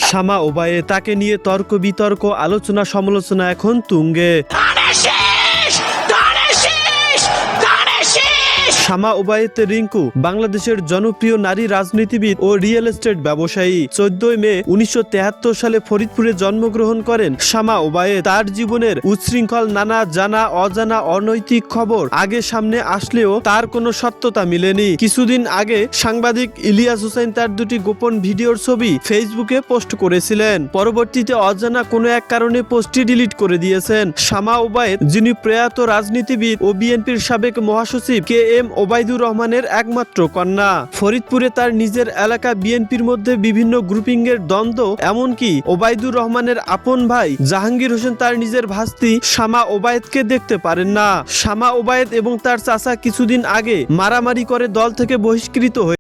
শামা ওবায়ে তাকে নিয়ে তর্ক বিতর্ক আলোচনা সমালোচনা এখন তুঙ্গে। শামা ওবায়েতে রিঙ্কু বাংলাদেশের জনপ্রিয় নারী রাজনীতিবিদ ও রিয়েল এস্টেট ব্যবসায়ী। 14 মে 1973 সালে ফরিদপুরে জন্মগ্রহণ করেন শামা ওবায়েত। তার জীবনের উচ্ছৃঙ্খল নানা জানা অজানা অনৈতিক খবর আগে সামনে আসলেও তার কোনো সত্যতা মিলেনি। কিছুদিন আগে সাংবাদিক ইলিয়াস হোসেন তার দুটি গোপন ভিডিওর ছবি ফেসবুকে পোস্ট করেছিলেন। পরবর্তীতে অজানা কোনো এক কারণে পোস্টটি ডিলিট করে দিয়েছেন। শামা ওবায়েত, যিনি প্রয়াত রাজনীতিবিদ ও বিএনপির সাবেক মহাসচিব KM ওবায়দুর রহমানের একমাত্র কন্যা। ফরিদপুরে তার নিজের এলাকা বিএনপির মধ্যে বিভিন্ন গ্রুপিংয়ের দ্বন্দ্ব, এমনকি ওবায়দুর রহমানের আপন ভাই জাহাঙ্গীর হোসেন তার নিজের ভাস্তি শামা ওবায়েতকে দেখতে পারেন না। শামা ওবায়েত এবং তার চাচা কিছুদিন আগে মারামারি করে দল থেকে বহিষ্কৃত হয়ে